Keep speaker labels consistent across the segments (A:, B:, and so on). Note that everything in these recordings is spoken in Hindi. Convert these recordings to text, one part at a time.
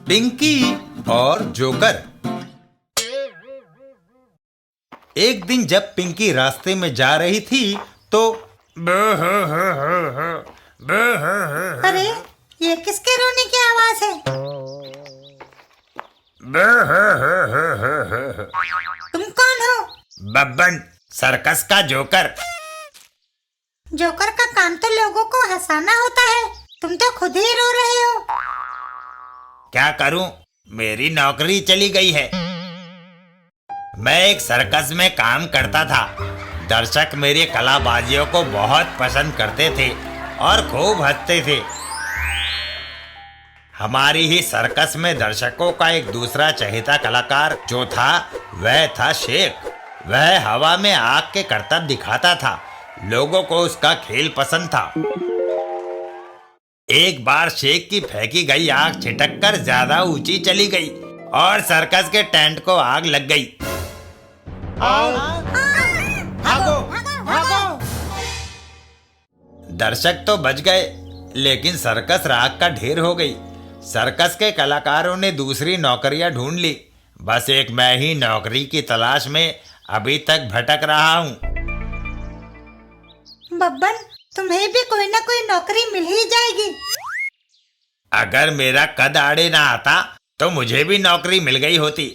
A: पिंकी और जोकर। एक दिन जब पिंकी रास्ते में जा रही थी तो
B: अरे ये किसके रोने की आवाज है? तुम कौन हो?
A: बब्बन, सर्कस का जोकर।
B: जोकर का काम तो लोगों को हंसाना होता है, तुम तो खुद ही रो रहे हो।
A: क्या करूं, मेरी नौकरी चली गई है। मैं एक सर्कस में काम करता था। दर्शक मेरी कलाबाजियों को बहुत पसंद करते थे और खूब हंसते थे। हमारी ही सर्कस में दर्शकों का एक दूसरा चहेता कलाकार जो था वह था शेख। वह हवा में आग के करतब दिखाता था। लोगों को उसका खेल पसंद था। एक बार शेख की फेंकी गई आग छिटक कर ज्यादा ऊंची चली गई और सर्कस के टेंट को आग लग गई।
B: भागो भागो।
A: दर्शक तो बच गए, लेकिन सर्कस राख का ढेर हो गई। सर्कस के कलाकारों ने दूसरी नौकरियां ढूंढ ली। बस एक मैं ही नौकरी की तलाश में अभी तक भटक रहा हूँ।
B: बब्बन, तुम्हें भी कोई ना कोई नौकरी मिल ही जाएगी।
A: अगर मेरा कद आड़े ना आता तो मुझे भी नौकरी मिल गई होती।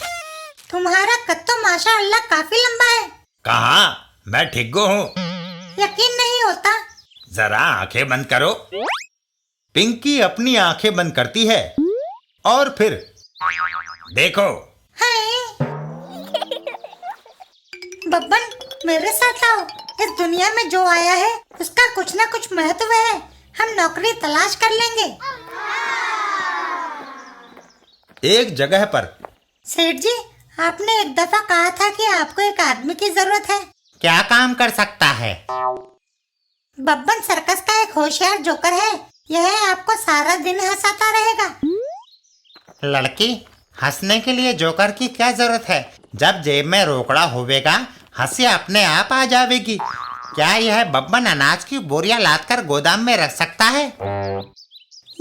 B: तुम्हारा कद तो माशाअल्लाह काफी लंबा है।
A: कहाँ, मैं ठिग्गू हूँ।
B: यकीन नहीं होता।
A: जरा आंखें बंद करो। पिंकी अपनी आंखें बंद करती है और फिर देखो।
B: बब्बन, मेरे साथ आओ। इस दुनिया में जो आया है उसका कुछ ना कुछ महत्व है। हम नौकरी तलाश कर लेंगे।
A: एक जगह पर।
B: सेठ जी, आपने एक दफा कहा था कि आपको एक आदमी की जरूरत है।
A: क्या काम कर सकता है?
B: बब्बन सर्कस का एक होशियार जोकर है। यह आपको सारा दिन हंसाता रहेगा।
A: लड़की, हंसने के लिए जोकर की क्या जरूरत है? जब जेब में रोकड़ा होवेगा, हंसी अपने आप आ जाएगी। क्या यह बब्बन अनाज की बोरियां लादकर गोदाम में रख सकता है?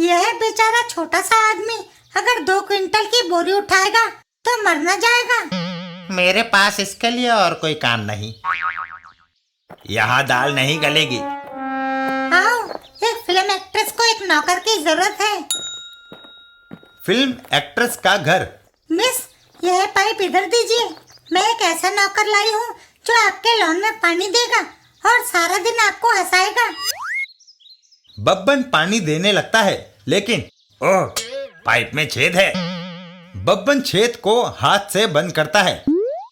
B: यह बेचारा छोटा सा आदमी अगर 2 क्विंटल की बोरी उठाएगा तो मर न जाएगा।
A: मेरे पास इसके लिए और कोई काम नहीं। यहाँ दाल नहीं गलेगी।
B: आओ, एक फिल्म एक्ट्रेस को एक नौकर की जरूरत है।
A: फिल्म एक्ट्रेस का घर।
B: मिस, यह पाइप इधर दीजिए। मैं एक ऐसा नौकर लाई हूँ जो आपके लॉन में पानी देगा और सारा दिन आपको हंसाएगा।
A: बब्बन पानी देने लगता है, लेकिन ओह, पाइप में छेद है। बब्बन छेद को हाथ से बंद करता है।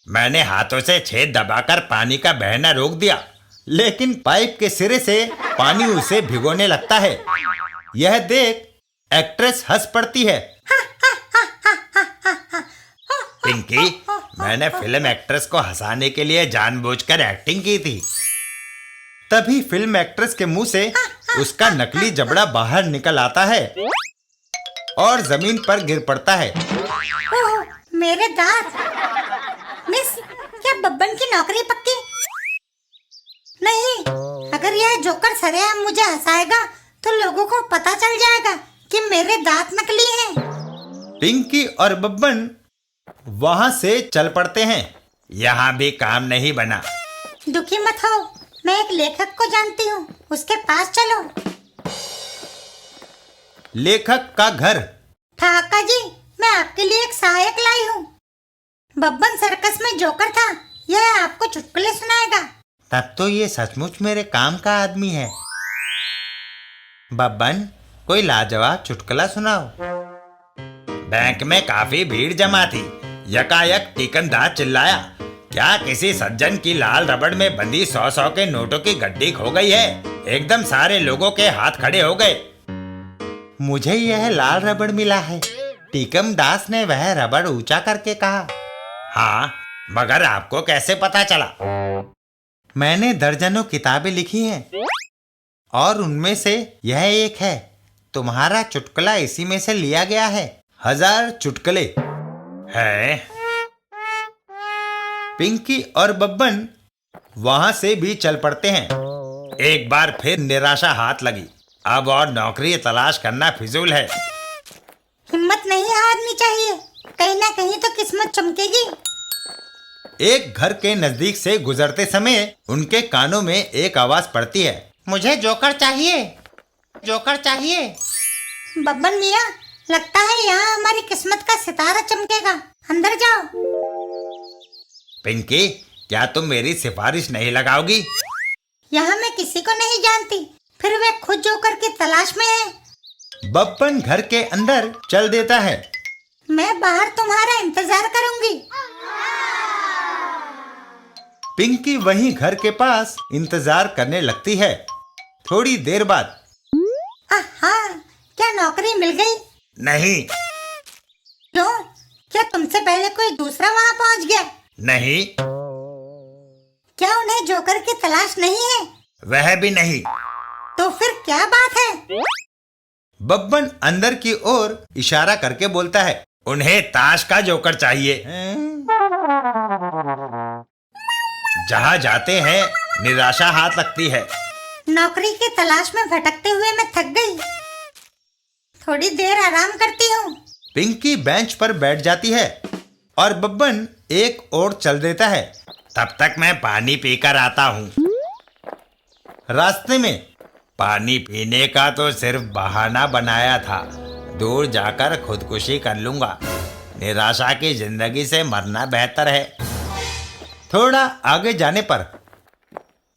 A: मैंने हाथों से छेद दबाकर पानी का बहना रोक दिया, लेकिन पाइप के सिरे से पानी उसे भिगोने लगता है। यह देख एक्ट्रेस हंस पड़ती है। पिंकी, मैंने फिल्म एक्ट्रेस को हंसाने के लिए जानबूझकर एक्टिंग की थी। तभी फिल्म एक्ट्रेस के मुंह से उसका नकली जबड़ा बाहर निकल आता है और जमीन पर गिर पड़ता है।
B: ओह, मेरे दांत। मिस, क्या बब्बन की नौकरी पक्की? नहीं, अगर यह जोकर सरेआम मुझे हंसाएगा तो लोगों को पता चल जाएगा कि मेरे दांत नकली हैं।
A: पिंकी और बब्बन वहां से चल पड़ते हैं। यहाँ भी काम नहीं बना।
B: दुखी मत हो, मैं एक लेखक को जानती हूँ, उसके पास चलो।
A: लेखक का घर।
B: ठाका जी, मैं आपके लिए एक सहायक लाई हूँ। बब्बन सर्कस में जोकर था, यह आपको चुटकुले सुनाएगा।
A: तब तो ये सचमुच मेरे काम का आदमी है। बब्बन, कोई लाजवाब चुटकुला सुनाओ। बैंक में काफी भीड़ जमा थी। यकायक टीकमदार चिल्लाया, क्या किसी सज्जन की लाल रबड़ में बंधी 100 के नोटों की गड्डी खो गई है? एकदम सारे लोगों के हाथ खड़े हो गए। मुझे यह लाल रबड़ मिला है, टीकम दास ने वह रबड़ ऊंचा करके कहा। हाँ, मगर आपको कैसे पता चला? मैंने दर्जनों किताबें लिखी हैं और उनमें से यह एक है। तुम्हारा चुटकुला इसी में से लिया गया है। 1000 चुटकुले है। पिंकी और बब्बन वहां से भी चल पड़ते हैं। एक बार फिर निराशा हाथ लगी। अब और नौकरी तलाश करना फिजूल है।
B: हिम्मत नहीं हारनी चाहिए, कहीं ना कहीं तो किस्मत चमकेगी।
A: एक घर के नजदीक से गुजरते समय उनके कानों में एक आवाज पड़ती है, मुझे जोकर चाहिए, जोकर चाहिए।
B: बब्बन मियाँ, लगता है यहाँ हमारी किस्मत का सितारा चमकेगा, अंदर जाओ।
A: पिंकी, क्या तुम मेरी सिफारिश नहीं लगाओगी?
B: यहाँ मैं किसी को नहीं जानती, फिर वे खुद जोकर की तलाश में है।
A: बब्बन घर के अंदर चल देता है।
B: मैं बाहर तुम्हारा इंतजार करूंगी।
A: पिंकी वहीं घर के पास इंतजार करने लगती है। थोड़ी देर बाद,
B: आहा, क्या नौकरी मिल गई?
A: नहीं।
B: क्यों? क्या तुमसे पहले कोई दूसरा वहाँ पहुँच गया?
A: नहीं।
B: क्या उन्हें जोकर की तलाश नहीं है?
A: वह भी नहीं।
B: तो फिर क्या बात है?
A: बब्बन अंदर की ओर इशारा करके बोलता है, उन्हें ताश का जोकर चाहिए। जहाँ जाते हैं निराशा हाथ लगती है।
B: नौकरी की तलाश में भटकते हुए मैं थक गई, थोड़ी देर आराम करती हूँ।
A: पिंकी बेंच पर बैठ जाती है और बब्बन एक ओर चल देता है। तब तक मैं पानी पीकर आता हूँ। रास्ते में, पानी पीने का तो सिर्फ बहाना बनाया था, दूर जाकर खुदकुशी कर लूंगा। निराशा की जिंदगी से मरना बेहतर है। थोड़ा आगे जाने पर,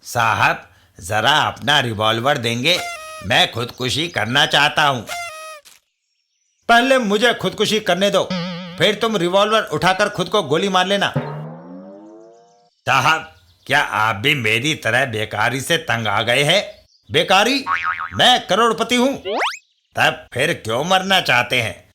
A: साहब जरा अपना रिवॉल्वर देंगे, मैं खुदकुशी करना चाहता हूँ। पहले मुझे खुदकुशी करने दो, फिर तुम रिवॉल्वर उठाकर खुद को गोली मार लेना। साहब, क्या आप भी मेरी तरह बेकारी से तंग आ गए हैं? बेकारी? मैं करोड़पति हूँ, तब फिर क्यों मरना चाहते हैं?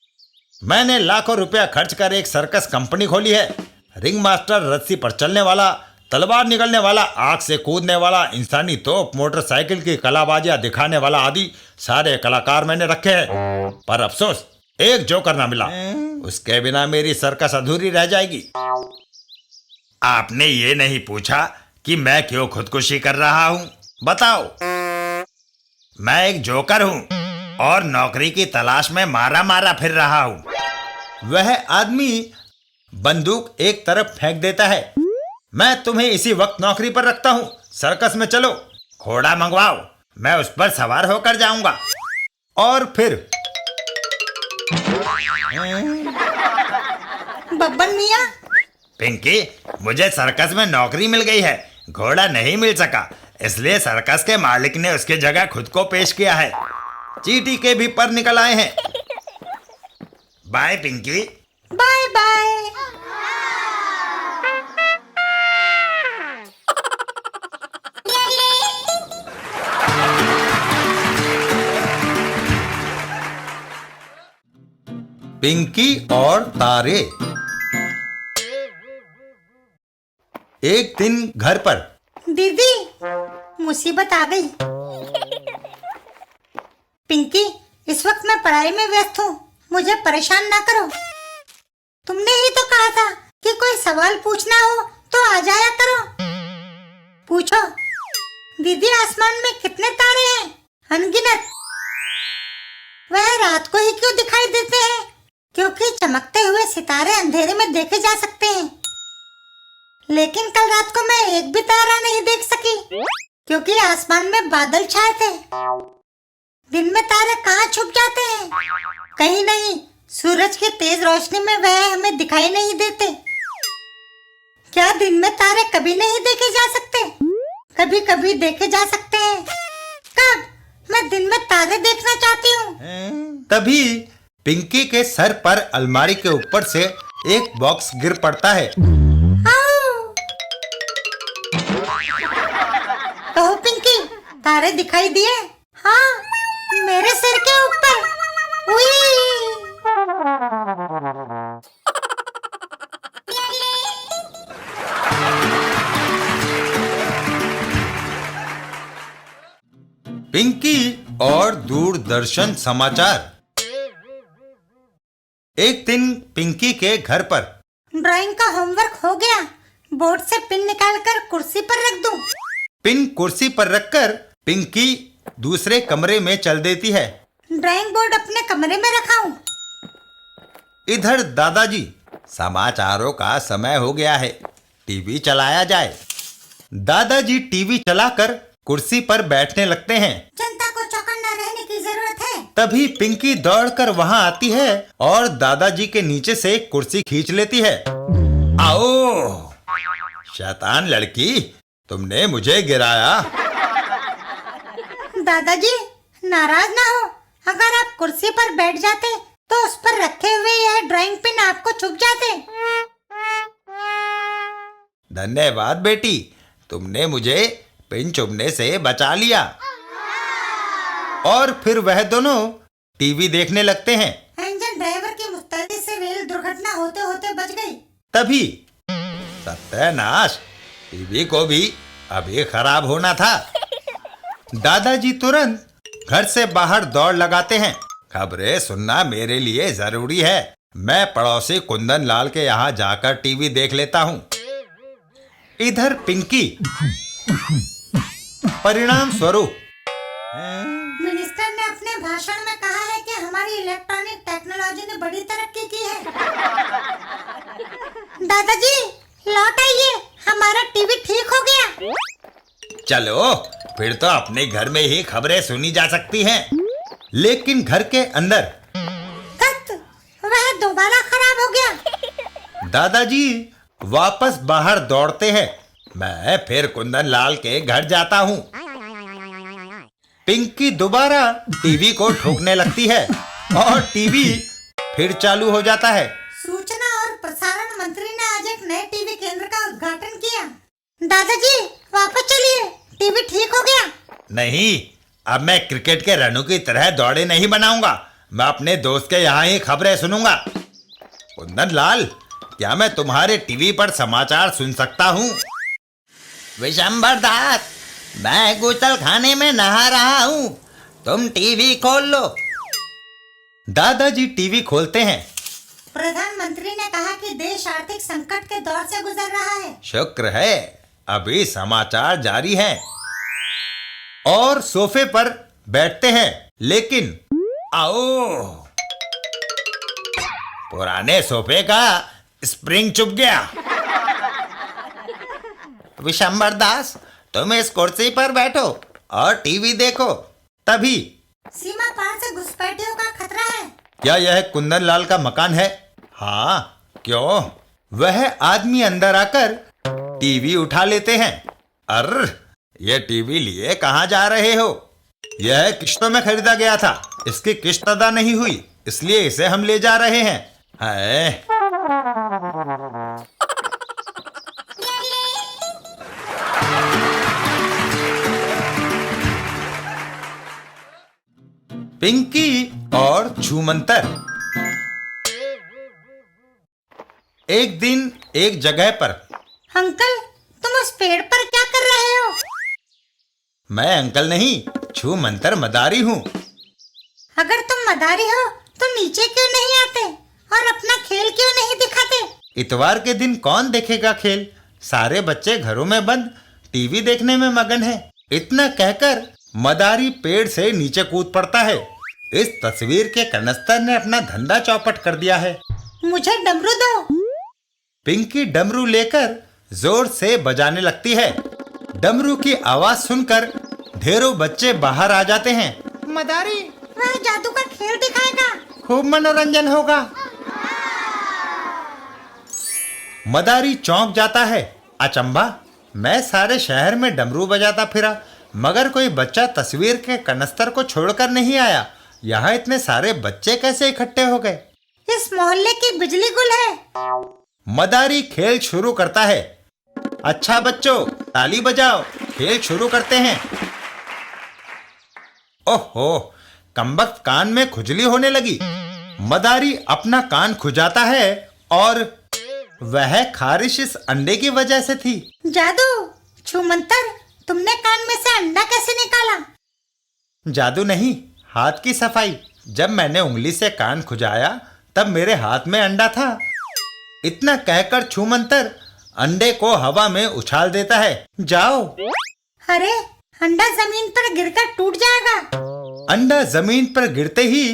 A: मैंने लाखों रुपया खर्च कर एक सर्कस कंपनी खोली है। रिंग मास्टर, रस्सी पर चलने वाला, तलवार निकलने वाला, आग से कूदने वाला, इंसानी तोप, मोटरसाइकिल की कलाबाजियां दिखाने वाला आदि सारे कलाकार मैंने रखे हैं। पर अफसोस, एक जोकर ना मिला। उसके बिना मेरी सर्कस अधूरी रह जाएगी। आपने ये नहीं पूछा कि मैं क्यों खुदकुशी कर रहा हूँ? बताओ। मैं एक जोकर हूँ और नौकरी की तलाश में मारा मारा फिर रहा हूँ। वह आदमी बंदूक एक तरफ फेंक देता है। मैं तुम्हें इसी वक्त नौकरी पर रखता हूँ, सर्कस में चलो, घोड़ा मंगवाओ, मैं उस पर सवार होकर जाऊंगा। और फिर
B: बब्बन मियाँ,
A: पिंकी, मुझे सर्कस में नौकरी मिल गई है, घोड़ा नहीं मिल सका, इसलिए सर्कस के मालिक ने उसकी जगह खुद को पेश किया है। चींटी के भी पर निकल आए हैं। Bye Pinky.
B: Bye bye.
A: Pinky और तारे। एक दिन घर पर,
B: दीदी, मुसीबत आ गई। पिंकी, इस वक्त मैं पढ़ाई में व्यस्त हूँ, मुझे परेशान ना करो। तुमने ही तो कहा था कि कोई सवाल पूछना हो तो आ जाया करो। पूछो। दीदी, आसमान में कितने तारे हैं? अनगिनत। वह रात को ही क्यों दिखाई देते हैं? क्योंकि चमकते हुए सितारे अंधेरे में देखे जा सकते हैं। लेकिन कल रात को मैं एक भी तारा नहीं देख सकी, क्योंकि आसमान में बादल छाए थे। दिन में तारे कहाँ छुप जाते हैं? कहीं नहीं, सूरज की तेज रोशनी में वह हमें दिखाई नहीं देते। क्या दिन में तारे कभी नहीं देखे जा सकते? कभी कभी देखे जा सकते हैं। कब? मैं दिन में तारे देखना चाहती हूँ।
A: तभी पिंकी के सर पर अलमारी के ऊपर से एक बॉक्स गिर पड़ता है।
B: कहो पिंकी, तारे दिखाई दिए? हाँ, मेरे सिर के ऊपर।
A: पिंकी और दूरदर्शन समाचार। एक दिन पिंकी के घर पर,
B: ड्राइंग का होमवर्क हो गया, बोर्ड से पिन निकालकर कुर्सी पर रख दूं।
A: पिन कुर्सी पर रखकर पिंकी दूसरे कमरे में चल देती है।
B: ड्राइंग बोर्ड अपने कमरे में रखा हूँ।
A: इधर दादाजी, समाचारों का समय हो गया है, टीवी चलाया जाए। दादाजी टीवी चलाकर कुर्सी पर बैठने लगते हैं।
B: जनता को चौकन्ना रहने की जरूरत है।
A: तभी पिंकी दौड़कर वहां आती है और दादाजी के नीचे से कुर्सी खींच लेती है। आओ शैतान लड़की, तुमने मुझे गिराया।
B: दादाजी नाराज ना हो, अगर आप कुर्सी पर बैठ जाते तो उस पर रखे हुए यह ड्राइंग पिन आपको चुभ जाते।
A: धन्यवाद बेटी, तुमने मुझे पिन चुभने से बचा लिया। और फिर वह दोनों टीवी देखने लगते हैं।
B: इंजन ड्राइवर की मुस्तैदी से रेल दुर्घटना होते होते बच गई।
A: तभी सत्यानाश, टीवी को भी अभी खराब होना था। दादाजी तुरंत घर से बाहर दौड़ लगाते हैं। खबरें सुनना मेरे लिए जरूरी है, मैं पड़ोसी कुंदन लाल के यहाँ जाकर टीवी देख लेता हूँ। इधर पिंकी परिणाम स्वरूप
B: मिनिस्टर ने अपने भाषण में कहा है कि हमारी इलेक्ट्रॉनिक टेक्नोलॉजी ने बड़ी तरक्की की है। दादाजी लौट आइए, हमारा टीवी ठीक हो गया।
A: चलो फिर तो अपने घर में ही खबरें सुनी जा सकती हैं। लेकिन घर के अंदर
B: वह दोबारा खराब हो गया।
A: दादाजी वापस बाहर दौड़ते हैं। मैं फिर कुंदन लाल के घर जाता हूँ। पिंकी दोबारा टीवी को ठोकने लगती है और टीवी फिर चालू हो जाता है।
B: सूचना और प्रसारण मंत्री ने आज एक नए टीवी केंद्र का उद्घाटन किया। दादाजी वापस चलिए, टीवी ठीक हो गया।
A: नहीं, अब मैं क्रिकेट के रनों की तरह दौड़े नहीं बनाऊंगा। मैं अपने दोस्त के यहाँ ही खबरें सुनूंगा। कुंदन लाल, क्या मैं तुम्हारे टीवी पर समाचार सुन सकता हूँ? विशंबर दास, मैं गुसलखाने में नहा रहा हूँ, तुम टीवी खोल लो। दादाजी टीवी खोलते हैं।
B: प्रधानमंत्री ने कहा कि देश आर्थिक संकट के दौर से गुजर रहा है।
A: शुक्र है अभी समाचार जारी है। और सोफे पर बैठते हैं, लेकिन आओ, पुराने सोफे का स्प्रिंग चुभ गया। विशंबर दास, तुम इस कुर्सी पर बैठो और टीवी देखो। तभी
B: सीमा पार से घुसपैठियों का खतरा है।
A: क्या यह कुंदन लाल का मकान है? हाँ, क्यों? वह आदमी अंदर आकर टीवी उठा लेते हैं। अर्र, ये टीवी लिए कहाँ जा रहे हो? यह किश्तों में खरीदा गया था, इसकी किश्त अदा नहीं हुई, इसलिए इसे हम ले जा रहे हैं। है पिंकी और छूमंतर एक दिन एक जगह पर।
B: अंकल, तुम उस पेड़ पर क्या कर रहे हो?
A: मैं अंकल नहीं, छूमंतर मदारी हूँ।
B: अगर तुम मदारी हो तो नीचे क्यों नहीं आते और अपना खेल क्यों नहीं दिखाते?
A: इतवार के दिन कौन देखेगा खेल? सारे बच्चे घरों में बंद टीवी देखने में मगन हैं। इतना कहकर मदारी पेड़ से नीचे कूद पड़ता है। इस तस्वीर के कनस्तर ने अपना धंधा चौपट कर दिया है।
B: मुझे डमरू दो।
A: पिंकी डमरू लेकर जोर से बजाने लगती है। डमरू की आवाज सुनकर ढेरों बच्चे बाहर आ जाते हैं। मदारी,
B: वह जादू का खेल दिखाएगा,
A: खूब मनोरंजन होगा। मदारी चौंक जाता है। अचंभा, मैं सारे शहर में डमरू बजाता फिरा, मगर कोई बच्चा तस्वीर के कनस्तर को छोड़कर नहीं आया। यहाँ इतने सारे बच्चे कैसे इकट्ठे हो गए?
B: इस मोहल्ले की बिजली गुल है।
A: मदारी खेल शुरू करता है। अच्छा बच्चों, ताली बजाओ, खेल शुरू करते हैं। ओहो, कमबख्त कान में खुजली होने लगी। मदारी अपना कान खुजाता है और वह खारिश इस अंडे की वजह से थी।
B: जादू, छूमंतर, तुमने कान में से अंडा कैसे निकाला?
A: जादू नहीं, हाथ की सफाई। जब मैंने उंगली से कान खुजाया तब मेरे हाथ में अंडा था। इतना कहकर छूमंतर अंडे को हवा में उछाल देता है। जाओ।
B: अरे, अंडा जमीन पर गिरकर टूट जाएगा।
A: अंडा जमीन पर गिरते ही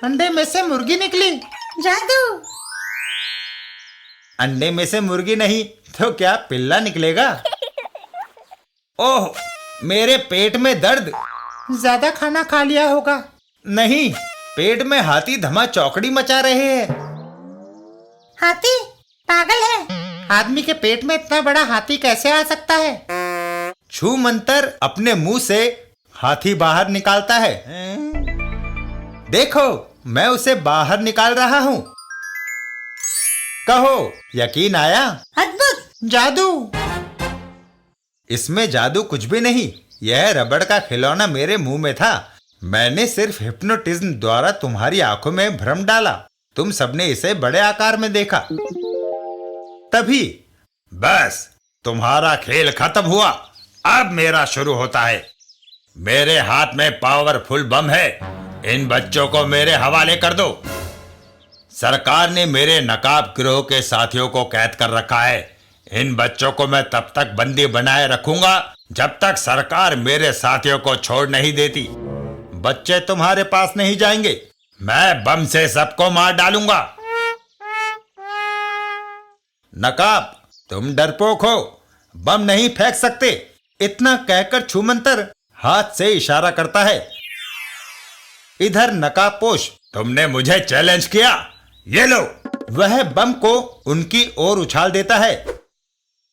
A: अंडे में से मुर्गी निकली।
B: जादू।
A: अंडे में से मुर्गी नहीं तो क्या पिल्ला निकलेगा? ओह, मेरे पेट में दर्द।
C: ज्यादा खाना खा लिया होगा।
A: नहीं, पेट में हाथी धमा चौकड़ी मचा रहे हैं।
B: हाथी पागल है।
C: आदमी के पेट में इतना बड़ा हाथी कैसे आ सकता है?
A: छू मंतर अपने मुंह से हाथी बाहर निकालता है। देखो, मैं उसे बाहर निकाल रहा हूँ। कहो, यकीन आया?
B: अद्भुत।
C: जादू।
A: इसमें जादू कुछ भी नहीं। यह रबड़ का खिलौना मेरे मुंह में था। मैंने सिर्फ हिप्नोटिज्म द्वारा तुम्हारी आंखों में भ्रम डाला। तुम सबने इसे बड़े आकार में देखा। तभी बस तुम्हारा खेल खत्म हुआ। अब मेरा शुरू होता है। मेरे हाथ में पावरफुल बम है। इन बच्चों को मेरे हवाले कर दो। सरकार ने मेरे नकाब गिरोह के साथियों को कैद कर रखा है। इन बच्चों को मैं तब तक बंदी बनाए रखूंगा जब तक सरकार मेरे साथियों को छोड़ नहीं देती। बच्चे तुम्हारे पास नहीं जाएंगे। मैं बम से सबको मार डालूंगा। नकाब, तुम डरपोक हो, बम नहीं फेंक सकते। इतना कहकर छूमंतर हाथ से इशारा करता है। इधर नकाबपोश, तुमने मुझे चैलेंज किया, ये लो। वह बम को उनकी ओर उछाल देता है।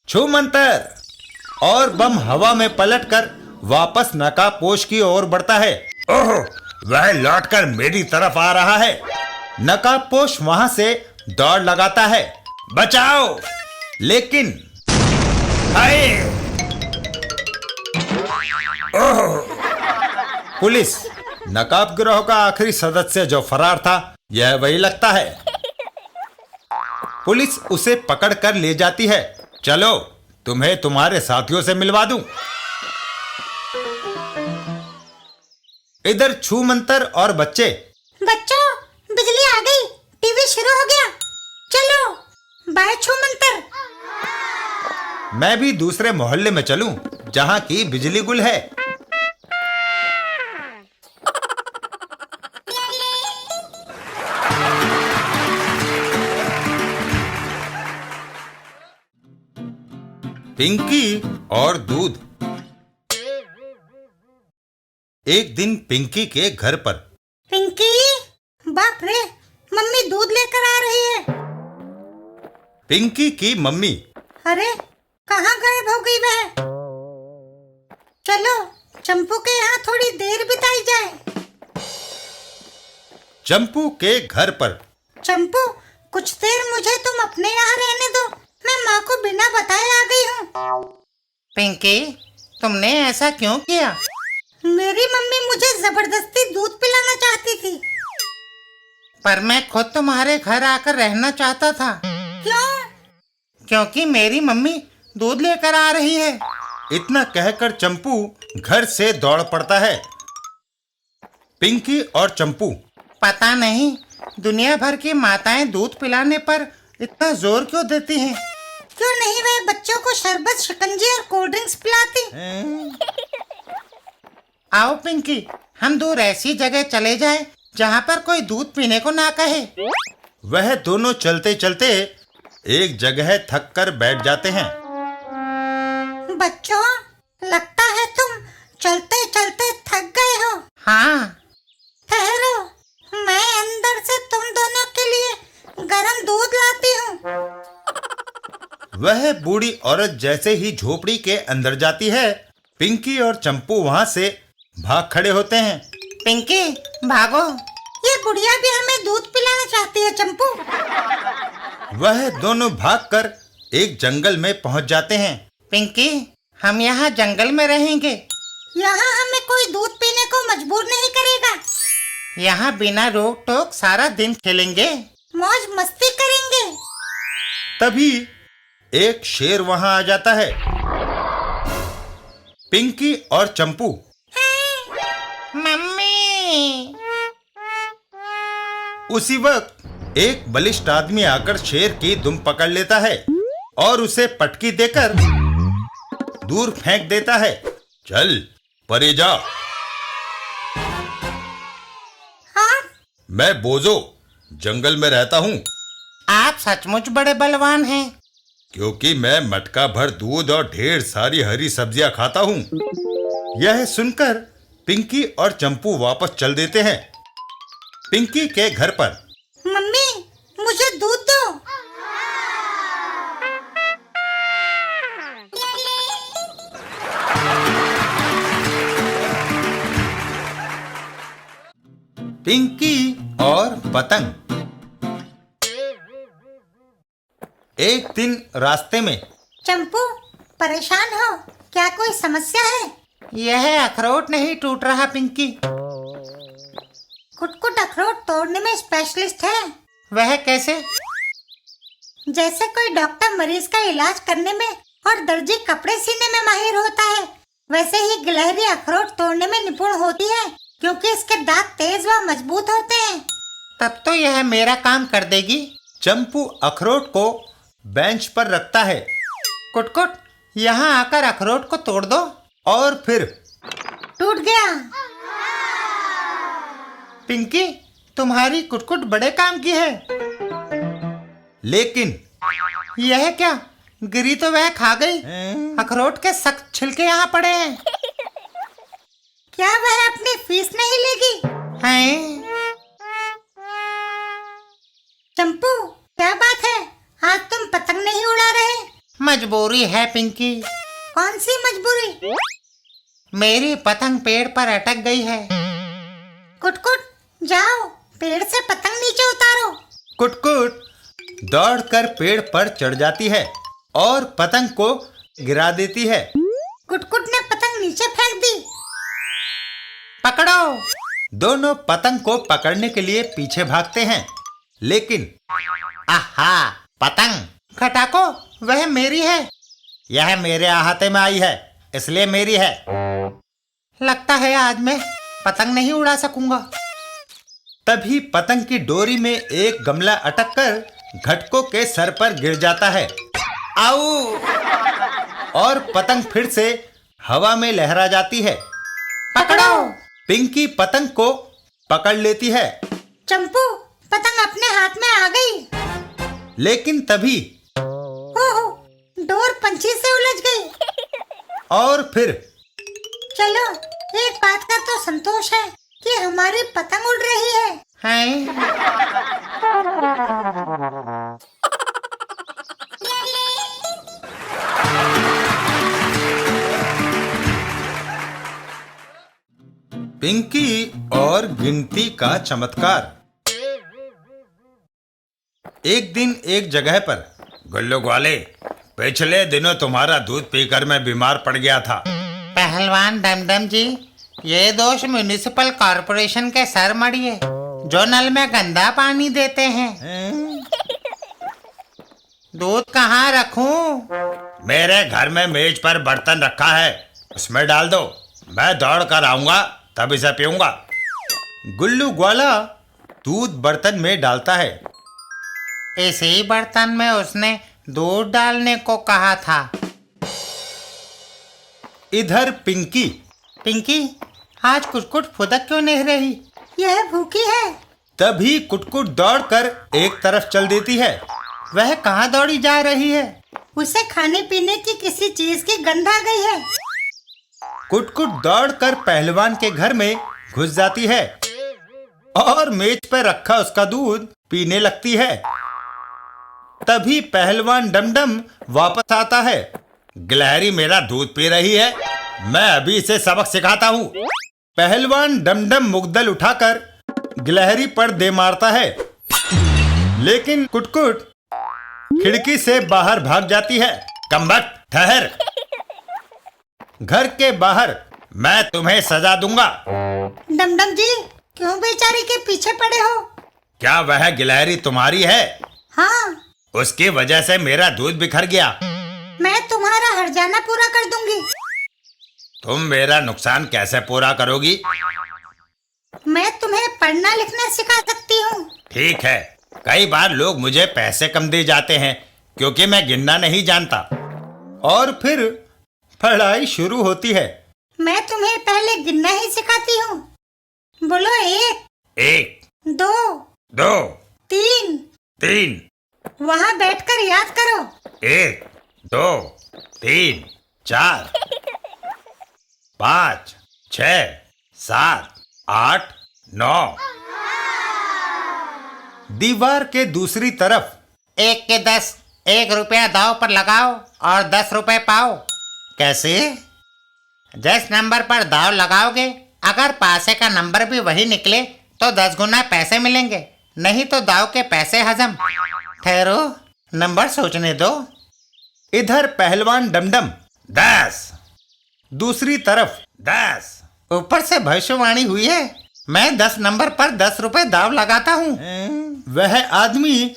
A: छूमंतर, और बम हवा में पलटकर वापस नकाबपोश की ओर बढ़ता है। ओह, वह लौटकर मेरी तरफ आ रहा है। नकाबपोश वहां से दौड़ लगाता है। बचाओ! लेकिन हाय! ओह! पुलिस, नकाब गिरोह का आखिरी सदस्य जो फरार था, यह वही लगता है। पुलिस उसे पकड़कर ले जाती है। चलो, तुम्हें तुम्हारे साथियों से मिलवा दूं। इधर छूमंतर और बच्चे।
B: बच्चों, बिजली आ गई, टीवी शुरू हो गया। चलो, बाय छूमंतर।
A: मैं भी दूसरे मोहल्ले में चलूं, जहां की बिजली गुल है। पिंकी और दूध। एक दिन पिंकी के घर पर।
B: पिंकी, बाप रे, मम्मी दूध लेकर आ रही है।
A: पिंकी की मम्मी।
B: अरे, कहाँ गायब हो गई वह? चलो, चंपू के यहाँ थोड़ी देर बिताई जाए।
A: चंपू के घर पर।
B: चंपू, कुछ देर मुझे तुम अपने यहाँ रहने दो। मैं माँ को बिना बताए आ गई हूँ।
C: पिंकी, तुमने ऐसा क्यों किया?
B: मेरी मम्मी मुझे जबरदस्ती दूध पिलाना चाहती थी।
C: पर मैं खुद तुम्हारे घर आकर रहना चाहता था।
B: क्यों?
C: क्योंकि मेरी मम्मी दूध लेकर आ रही है।
A: इतना कहकर चंपू घर से दौड़ पड़ता है। पिंकी और चंपू।
C: पता नहीं दुनिया भर की माताएं दूध पिलाने पर इतना जोर क्यों देती हैं?
B: क्यों नहीं वह बच्चों को शरबत, शिकंजी और कोल्ड ड्रिंक्स पिलाती?
C: आओ पिंकी, हम दूर ऐसी जगह चले जाएं जहाँ पर कोई दूध पीने को ना कहे।
A: वह दोनों चलते चलते एक जगह थक कर बैठ जाते हैं।
B: बच्चों, लगता है तुम चलते चलते थक गए हो।
C: हाँ।
B: ठहरो, मैं अंदर से तुम दोनों के लिए गरम दूध लाती हूँ।
A: वह बूढ़ी औरत जैसे ही झोपड़ी के अंदर जाती है, पिंकी और चंपू वहां से भाग खड़े होते हैं।
C: पिंकी, भागो।
B: ये बुढ़िया भी हमें दूध पिलाना चाहती है चंपू।
A: वह दोनों भागकर एक जंगल में पहुंच जाते हैं।
C: पिंकी, हम यहाँ जंगल में रहेंगे।
B: यहाँ हमें कोई दूध पीने को मजबूर नहीं करेगा।
C: यहाँ बिना रोक टोक सारा दिन खेलेंगे,
B: मौज मस्ती करेंगे।
A: तभी एक शेर वहां आ जाता है। पिंकी और चंपू।
C: मम्मी।
A: उसी वक्त एक बलिष्ठ आदमी आकर शेर की दुम पकड़ लेता है और उसे पटकी देकर दूर फेंक देता है। चल, परे जा।
B: हाँ?
A: मैं बोझो, जंगल में रहता हूँ
C: आप सचमुच बड़े बलवान हैं।
A: क्योंकि मैं मटका भर दूध और ढेर सारी हरी सब्जियां खाता हूँ। यह सुनकर पिंकी और चंपू वापस चल देते हैं। पिंकी के घर पर
B: मम्मी, मुझे दूध दो।
A: पिंकी और पतंग। एक दिन रास्ते में
B: चंपू, परेशान हो क्या? कोई समस्या है?
C: यह अखरोट नहीं टूट रहा पिंकी।
B: कुटकुट अखरोट तोड़ने में स्पेशलिस्ट है।
C: वह कैसे?
B: जैसे कोई डॉक्टर मरीज का इलाज करने में और दर्जी कपड़े सीने में माहिर होता है, वैसे ही गिलहरी अखरोट तोड़ने में निपुण होती है, क्योंकि इसके दांत तेज व मजबूत होते हैं।
C: तब तो यह मेरा काम कर देगी।
A: चंपू अखरोट को बेंच पर रखता है।
C: कुटकुट, यहाँ आकर अखरोट को तोड़ दो।
A: और फिर
B: टूट गया।
C: पिंकी, तुम्हारी कुटकुट बड़े काम की है।
A: लेकिन
C: यह क्या? गिरी तो वह खा गई। अखरोट के सख्त छिलके यहाँ पड़े हैं।
B: क्या वह अपनी फीस नहीं लेगी?
C: हैं?
B: चंपू, क्या बात है? आज तुम पतंग नहीं उड़ा रहे?
C: मजबूरी है पिंकी।
B: कौन सी मजबूरी?
C: मेरी पतंग पेड़ पर अटक गई है।
B: कुटकुट, जाओ पेड़ से पतंग नीचे उतारो।
A: कुटकुट दौड़कर पेड़ पर चढ़ जाती है और पतंग को गिरा देती है।
B: कुटकुट ने पतंग नीचे फेंक दी।
C: पकड़ो।
A: दोनों पतंग को पकड़ने के लिए पीछे भागते हैं, लेकिन आहा, पतंग!
C: खटाको, वह मेरी है।
A: यह मेरे अहाते में आई है, इसलिए मेरी है।
C: लगता है आज मैं पतंग नहीं उड़ा सकूंगा।
A: तभी पतंग की डोरी में एक गमला अटककर घटकों के सर पर गिर जाता है। आऊ! और पतंग फिर से हवा में लहरा जाती है।
C: पकड़ो।
A: पिंकी पतंग को पकड़ लेती है,
B: चंपू, पतंग अपने हाथ में आ गई।
A: लेकिन तभी
B: ओहो, डोर पंछी से उलझ गई।
A: और फिर
B: चलो, एक बात का तो संतोष है कि हमारी पतंग उड़ रही है।
C: हैं?
A: पिंकी और गिनती का चमत्कार। एक दिन एक जगह पर गुल्लू ग्वाले, पिछले दिनों तुम्हारा दूध पीकर मैं बीमार पड़ गया था।
C: पहलवान डमडम जी, ये दोष म्युनिसिपल कॉर्पोरेशन के सर मड़िए, जो नल में गंदा पानी देते हैं। दूध कहाँ रखूं?
A: मेरे घर में मेज पर बर्तन रखा है, उसमें डाल दो। मैं दौड़ कर आऊंगा, तब इसे पीऊंगा। गुल्लू ग्वाला दूध बर्तन में डालता है।
C: इसी बर्तन में उसने दूध डालने को कहा था।
A: इधर पिंकी।
C: पिंकी, आज कुटकुट फुदक क्यों नहीं रही?
B: यह भूखी है।
A: तभी कुटकुट दौड़कर एक तरफ चल देती है।
C: वह कहाँ दौड़ी जा रही है?
B: उसे खाने पीने की किसी चीज की गंध आ गई है।
A: कुटकुट दौड़कर पहलवान के घर में घुस जाती है और मेज पर रखा उसका दूध पीने लगती है। तभी पहलवान डमडम वापस आता है। गिलहरी मेरा दूध पी रही है, मैं अभी इसे सबक सिखाता हूँ। पहलवान डमडम मुग्दल उठाकर गिलहरी पर दे मारता है, लेकिन कुटकुट खिड़की से बाहर भाग जाती है। कमबख्त, ठहर! घर के बाहर मैं तुम्हें सजा दूंगा।
B: डमडम जी, क्यों बेचारी के पीछे पड़े हो?
A: क्या वह गिलहरी तुम्हारी है?
B: हाँ।
A: उसकी वजह से मेरा दूध बिखर गया।
B: मैं तुम्हारा हर्जाना पूरा कर दूंगी।
A: तुम मेरा नुकसान कैसे पूरा करोगी?
B: मैं तुम्हें पढ़ना लिखना सिखा सकती हूँ।
A: ठीक है, कई बार लोग मुझे पैसे कम दे जाते हैं क्योंकि मैं गिनना नहीं जानता। और फिर पढ़ाई शुरू होती है।
B: मैं तुम्हें पहले गिनना ही सिखाती हूँ। बोलो, 1
A: 1
B: 2
A: 2
B: 3।
A: 3,
B: वहाँ बैठकर याद करो।
A: 1, 2, 3, 4, 5, 6, 7, 8, 9। दीवार के दूसरी तरफ
C: 1 के 10, 1 रुपया दाव पर लगाओ और 10 रुपए पाओ। कैसे? जिस नंबर पर दाव लगाओगे अगर पासे का नंबर भी वही निकले तो 10 गुना पैसे मिलेंगे, नहीं तो दाव के पैसे हजम। ठहरो, नंबर सोचने दो।
A: इधर पहलवान डमडम 10, दूसरी तरफ 10।
C: ऊपर से भविष्यवाणी हुई है। मैं 10 नंबर पर 10 रुपए दाव लगाता हूँ।
A: वह आदमी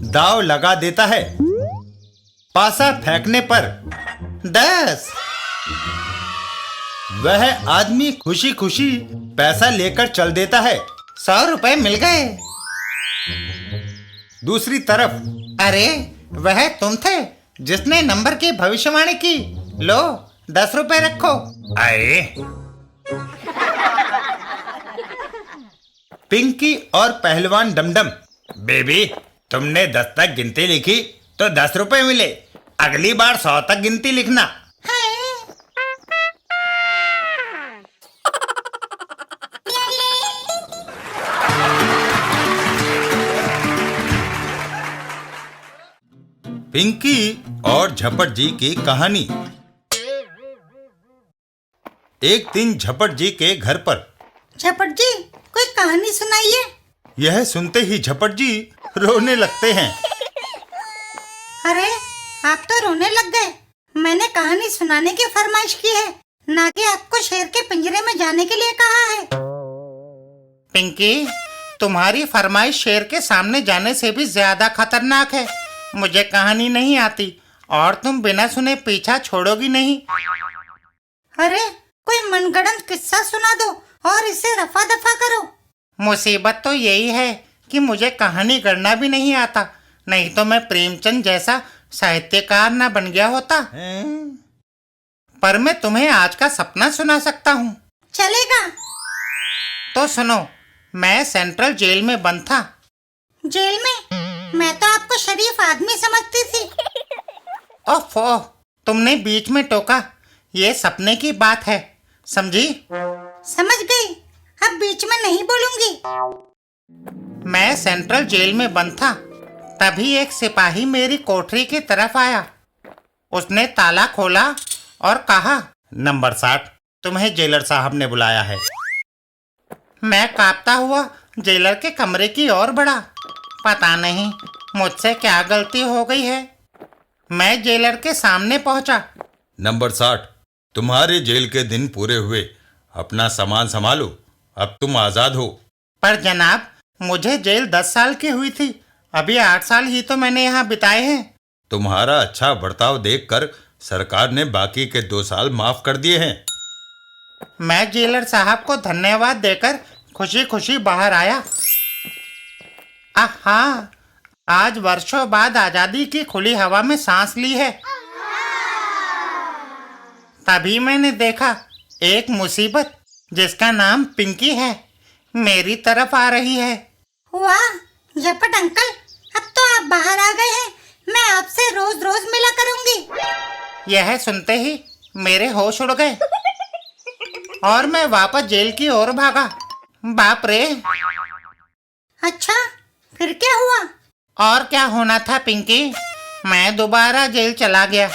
A: दाव लगा देता है। पासा फेंकने पर
C: 10।
A: वह आदमी खुशी खुशी पैसा लेकर चल देता है।
C: 100 रुपए मिल गए।
A: दूसरी तरफ
C: अरे वह तुम थे जिसने नंबर की भविष्यवाणी की। लो 10 रुपए रखो।
A: आए। पिंकी और पहलवान डमडम। बेबी, तुमने 10 तक गिनती लिखी तो 10 रुपए मिले। अगली बार 100 तक गिनती लिखना। पिंकी और झपट जी की कहानी। एक दिन झपट जी के घर पर।
B: झपट जी, कोई कहानी सुनाइए।
A: यह सुनते ही झपट जी रोने लगते हैं।
B: अरे आप तो रोने लग गए। मैंने कहानी सुनाने की फरमाइश की है, ना कि आपको शेर के पिंजरे में जाने के लिए कहा है।
C: पिंकी, तुम्हारी फरमाइश शेर के सामने जाने से भी ज्यादा खतरनाक है। मुझे कहानी नहीं आती और तुम बिना सुने पीछा छोड़ोगी नहीं।
B: अरे कोई मनगढ़ंत किस्सा सुना दो और इसे रफा दफा करो।
C: मुसीबत तो यही है कि मुझे कहानी गढ़ना भी नहीं आता, नहीं तो मैं प्रेमचंद जैसा साहित्यकार ना बन गया होता। पर मैं तुम्हें आज का सपना सुना सकता हूँ।
B: चलेगा।
C: तो सुनो। मैं सेंट्रल जेल में बंद था।
B: जेल में? मैं तो आपको शरीफ आदमी समझती थी।
C: ओफो, तुमने बीच में टोका। ये सपने की बात है, समझी?
B: समझ गई, अब बीच में नहीं बोलूंगी।
C: मैं सेंट्रल जेल में बंद था। तभी एक सिपाही मेरी कोठरी की तरफ आया। उसने ताला खोला और कहा,
A: नंबर 60, तुम्हें जेलर साहब ने बुलाया है।
C: मैं कांपता हुआ जेलर के कमरे की ओर बढ़ा। पता नहीं मुझसे क्या गलती हो गई है। मैं जेलर के सामने पहुंचा।
A: नंबर 60, तुम्हारे जेल के दिन पूरे हुए। अपना सामान संभालो, अब तुम आजाद हो।
C: पर जनाब, मुझे जेल 10 साल की हुई थी। अभी 8 साल ही तो मैंने यहाँ बिताए हैं।
A: तुम्हारा अच्छा बर्ताव देखकर सरकार ने बाकी के 2 साल माफ कर दिए हैं।
C: मैं जेलर साहब को धन्यवाद देकर खुशी खुशी बाहर आया। आहा, आज वर्षों बाद आजादी की खुली हवा में सांस ली है। तभी मैंने देखा एक मुसीबत जिसका नाम पिंकी है मेरी तरफ आ रही है।
B: वाह झपट अंकल, अब तो आप बाहर आ गए हैं। मैं आपसे रोज रोज मिला करूंगी।
C: यह सुनते ही मेरे होश उड़ गए और मैं वापस जेल की ओर भागा। बाप रे!
B: अच्छा, फिर क्या हुआ?
C: और क्या होना था पिंकी, मैं दोबारा जेल चला गया।